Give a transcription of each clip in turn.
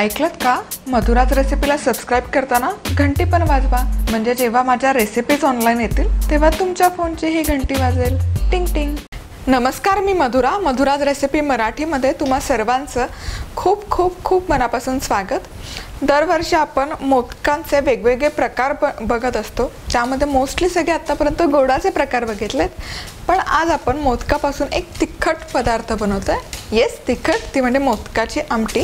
ऐकलत का? मधुराज रेसिपीला सबस्क्राईब करताना घंटी पण वाजवा, म्हणजे जेव्हा माझ्या रेसिपीज ऑनलाईन येतील तेव्हा तुमच्या फोनची ही घंटी वाजेल. टिंग टिंग. नमस्कार, मी मधुराज रेसिपी मराठीमध्ये तुम्हा सर्वांचं खूप खूप खूप मनापासून स्वागत. दरवर्षी आपण मोदकांचे वेगवेगळे प्रकार बघत असतो, ज्यामध्ये मोस्टली सगळे आतापर्यंत गोडाचे प्रकार बघितलेत. पण आज आपण मोदकापासून एक तिखट पदार्थ बनवतोय. येस, तिखट, ती म्हणजे मोदकाची आमटी.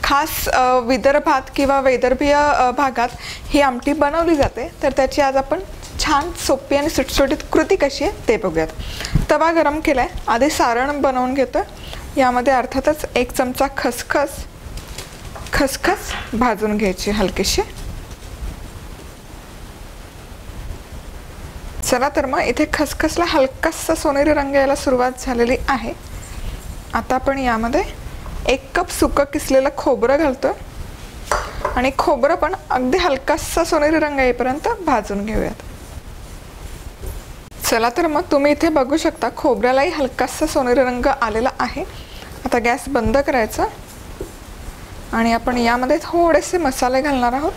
खास विदर्भात किंवा वैदर्भीय भागात ही आमटी बनवली जाते. तर त्याची आज आपण छान सोपी आणि सुटसुटीत कृती कशी आहे ते बघूयात. तवा गरम केलाय, आधी सारण बनवून घेतो. यामध्ये अर्थातच 1 चमचा खसखस भाजून घ्यायची हलकीशी. चला तर मग इथे खसखसला हलकासा सोनेरी रंग यायला सुरुवात झालेली आहे. आता आपण यामध्ये 1 कप सुकं किसलेलं खोबरं घालतो आणि खोबरं पण अगदी हलकासा सोनेरी रंग येईपर्यंत भाजून घेऊयात. चला तर मग तुम्ही इथे बघू शकता खोबऱ्यालाही हलकासा सोनेरी रंग आलेला आहे. आता गॅस बंद करायचा आणि आपण यामध्ये थोडेसे मसाले घालणार आहोत.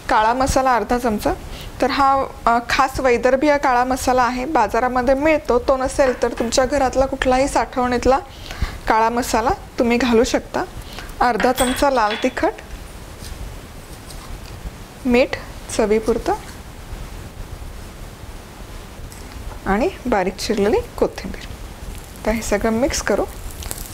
काळा मसाला अर्धा चमचा. तर हा खास वैदर्भीय काळा मसाला आहे, बाजारामध्ये मिळतो. तो नसेल तर तुमच्या घरातला कुठलाही साठवणीतला काळा मसाला तुम्ही घालू शकता. अर्धा चमचा लाल तिखट, मीठ चवीपुरतं आणि बारीक चिरलेली कोथिंबीर. तर हे सगळं मिक्स करू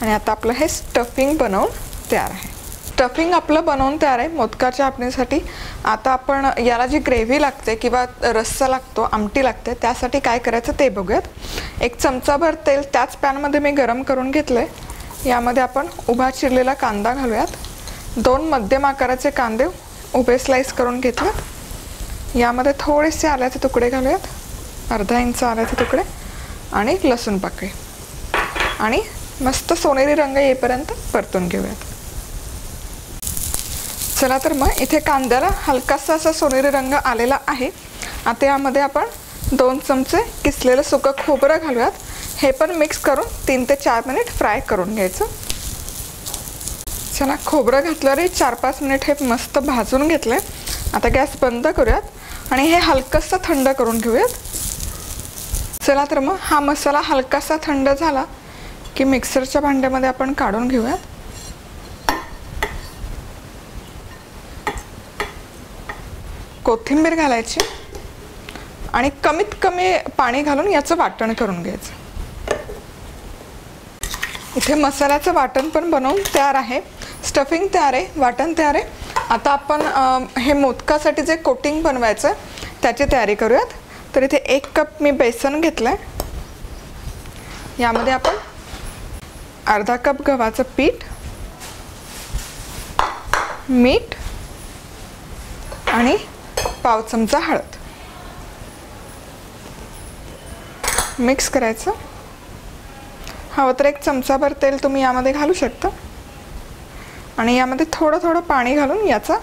आणि आता आपलं हे स्टफिंग बनवून तयार आहे. स्टफिंग आपलं बनवून तयार आहे मोदकाच्या आमटीसाठी. आता आपण याला जी ग्रेव्ही लागते किंवा रस्सा लागतो, आमटी लागते, त्यासाठी काय करायचं ते बघूयात. 1 चमचाभर तेल त्याच पॅनमध्ये मी गरम करून घेतलं आहे. यामध्ये आपण उभा चिरलेला कांदा घालूयात. 2 मध्यम आकाराचे कांदे उभे स्लाइस करून घेतलेत. यामध्ये थोडेसे आल्याचे तुकडे घालूयात, अर्धा इंच आल्याचे तुकडे आणि लसूण पाकळी, आणि मस्त सोनेरी रंग येईपर्यंत परतून घेऊयात. चला तर मग इथे कांद्याला हलकासा असा सोनेरी रंग आलेला आहे. आता यामध्ये आपण 2 चमचे किसलेलं सुकं खोबरं घालूयात. हे पण मिक्स करून 3 ते 4 मिनिट फ्राय करून घ्यायचं. चला, खोबरं घातल्यावर 4-5 मिनिट हे मस्त भाजून घेतले. आता गॅस बंद करूयात आणि हे हलकंसं थंड करून घेऊयात. चला तर मग हा मसाला हलकासा थंड झाला की मिक्सरच्या भांड्यामध्ये आपण काढून घेऊयात. कोथिंबीर घालायची आणि कमीत कमी पाणी घालून याचं वाटण करून घ्यायचं. इथे मसाल्याचं वाटण पण बनवून तयार आहे. स्टफिंग तयार आहे, वाटण तयार आहे. आता आपण हे मोदकासाठी जे कोटिंग बनवायचं त्याची तयारी करूयात. तर इथे 1 कप मी बेसन घेतलं आहे. यामध्ये आपण अर्धा कप गव्हाचं पीठ, मीठ आणि पाव चमचा हळद मिक्स करायचं. हवं तर 1 चमचाभर तेल तुम्ही यामध्ये घालू शकता आणि यामध्ये थोडं थोडं पाणी घालून याचा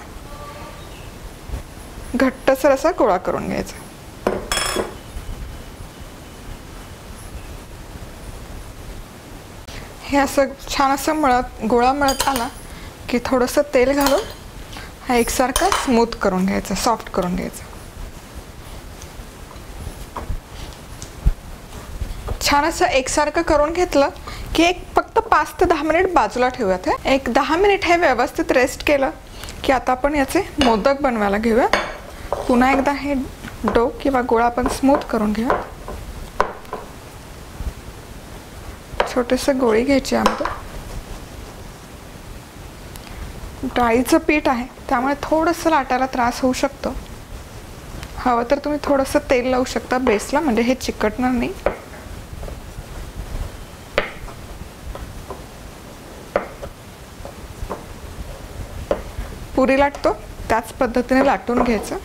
घट्टसर असा गोळा करून घ्यायचा. हे असं छान असं गोळा मळत आला की थोडंसं तेल घालून हा एकसारखा स्मूथ करून घ्यायचा, सॉफ्ट करून घ्यायचा. छान असं एकसारखं करून घेतलं की फक्त 5 ते 10 मिनिट बाजूला ठेवूयात. हे 10 मिनिट हे व्यवस्थित रेस्ट केलं की आता आपण याचे मोदक बनवायला घेऊया. पुन्हा एकदा हे डो किंवा गोळा आपण स्मूथ करून घेऊया. छोटेसे गोळी घ्यायची यामध्ये. डाळीचं पीठ आहे त्यामुळे थोडंसं लाटायला त्रास होऊ शकतो. हवं तर तुम्ही थोडंसं तेल लावू शकता बेसला, म्हणजे हे चिकटणार नाही. पुरी लाटतो त्याच पद्धतीने लाटून घ्यायचं.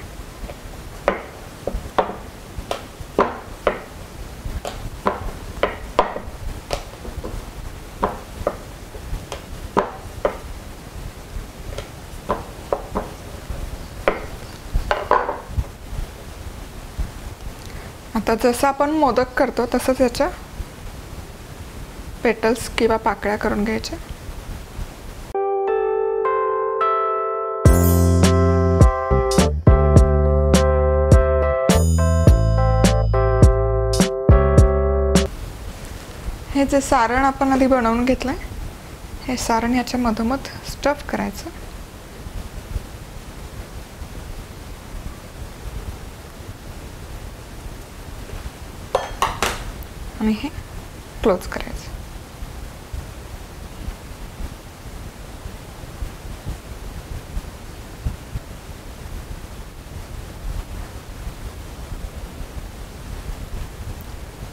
आता जसं आपण मोदक करतो तसंच याच्या पेटल्स किंवा पाकळ्या करून घ्यायच्या. हे जे सारण आपण आधी बनवून घेतलं आहे, हे सारण याच्या मधोमध स्टफ करायचं आणि हे क्लोज करायचं.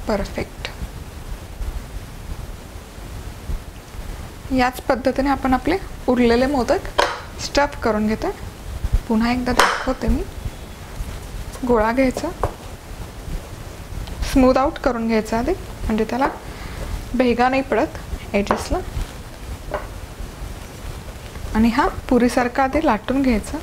परफेक्ट. याच पद्धतीने आपण आपले उरलेले मोदक स्टफ करून घेतो. पुन्हा एकदा दाखवते मी. गोळा घ्यायचा, स्मूथ आउट करून घ्यायचा आधी, म्हणजे त्याला भेगा नाही पडत एजेसला. आणि हा पुरीसारखा आधी लाटून घ्यायचा.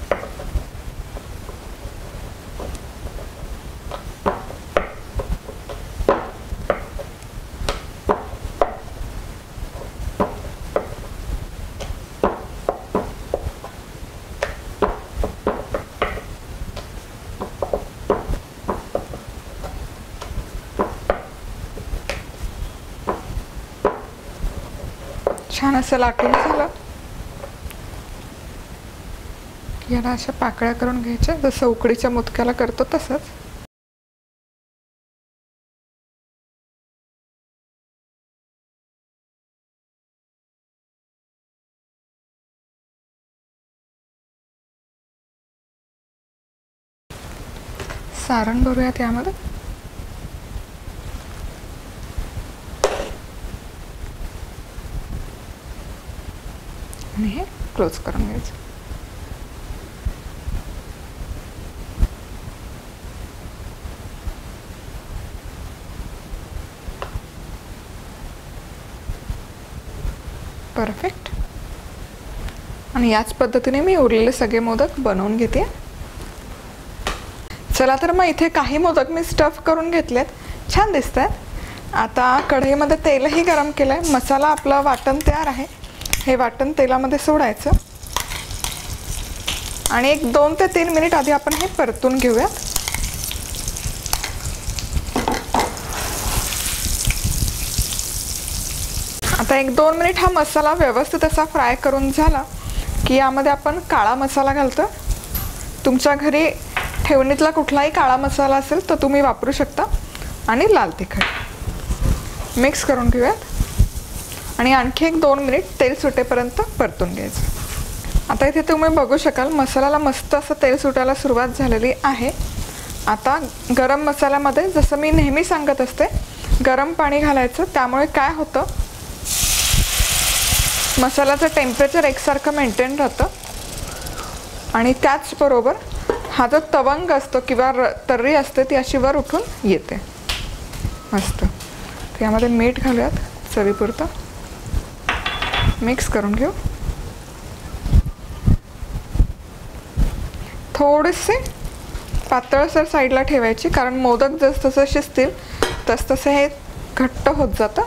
छान असं लाटून झालं. याला अशा पाकळ्या करून घ्यायच्या, जसं उकडीच्या मोदकाला करतो तसंच. सारण भरूयात यामध्ये. आणि हे क्लोज करून घ्यायचं. परफेक्ट. आणि याच पद्धतीने मी उरलेले सगळे मोदक बनवून घेते. चला तर मग इथे काही मोदक मी स्टफ करून घेतलेत, छान दिसत आहेत. आता कढईमध्ये तेलही गरम केलंय. मसाला आपला वाटण तयार आहे. हे वाटण तेलामध्ये सोडायचं आणि एक 2 ते 3 मिनिट आधी आपण हे परतून घेऊयात. आता 1-2 मिनिट हा मसाला व्यवस्थित असा फ्राय करून झाला की यामध्ये आपण काळा मसाला घालतो. तुमच्या घरी ठेवणीतला कुठलाही काळा मसाला असेल तर तुम्ही वापरू शकता. आणि लाल तिखट मिक्स करून घेऊयात आणि आणखी 1-2 मिनिट तेल सुटेपर्यंत परतून घ्यायचं. आता इथे तुम्ही बघू शकाल मसाल्याला मस्त असं तेल सुटायला सुरुवात झालेली आहे. आता गरम मसाल्यामध्ये जसं मी नेहमी सांगत असते गरम पाणी घालायचं. त्यामुळे काय होतं, मसाल्याचं टेम्परेचर एकसारखं मेंटेन राहतं आणि त्याचबरोबर हा जो तवंग असतो किंवा तर्री असते ती अशी वर उठून येते मस्त. तर यामध्ये मीठ घालूयात चवीपुरतं. मिक्स करून घेऊ. थोडेसे पातळसर साईडला ठेवायची, कारण मोदक जसजसं शिजतील तसतसं हे घट्ट होत जातं.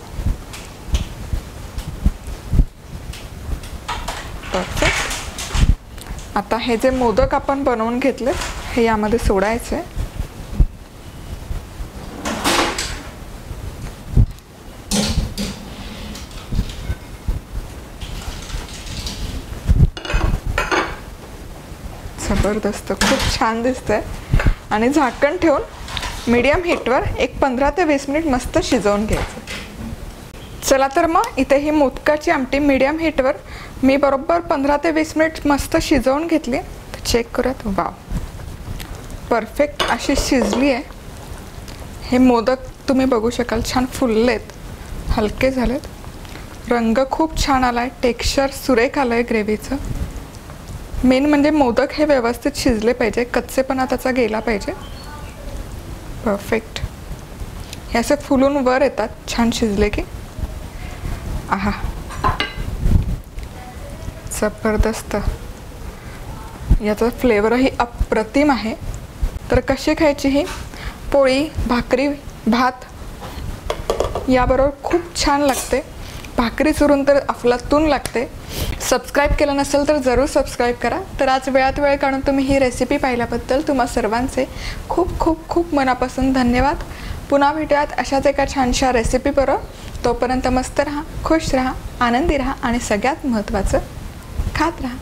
परफेक्ट. आता हे जे मोदक आपण बनवून घेतले हे यामध्ये सोडायचे. जबरदस्त, खूप छान दिसतंय. आणि झाकण ठेवून मीडियम हीटवर एक 15 ते 20 मिनिट मस्त शिजवून घ्यायचं. चला तर मग इथे ही मोदकाची आमटी मीडियम हीटवर मी बरोबर 15 ते 20 मिनिट मस्त शिजवून घेतली. तर चेक करूयात. वाव, परफेक्ट अशी शिजली आहे. हे मोदक तुम्ही बघू शकाल छान फुललेत, हलके झालेत, रंग खूप छान आलाय, टेक्स्चर सुरेख आलंय ग्रेव्हीचं. मेन म्हणजे मोदक हे व्यवस्थित शिजले पाहिजे, कच्चेपणा त्याचा गेला पाहिजे. परफेक्ट. हे असे फुलून वर येतात छान शिजले की. आहा, जबरदस्त. याचा फ्लेवरही अप्रतिम आहे. तर कशी खायची ही? पोळी, भाकरी, भात याबरोबर खूप छान लागते. भाकरी चुरून तर अफलातून लागते. सबस्क्राईब केलं नसेल तर जरूर सबस्क्राईब करा. तर आज वेळात वेळ काढून तुम्ही ही रेसिपी पाहिल्याबद्दल तुम्हा सर्वांचे खूप खूप खूप मनापासून धन्यवाद. पुन्हा भेटूयात अशाच एका छानशा रेसिपी बरोबर. तोपर्यंत मस्त राहा, खुश राहा, आनंदी राहा आणि सगळ्यात महत्त्वाचं खात राहा.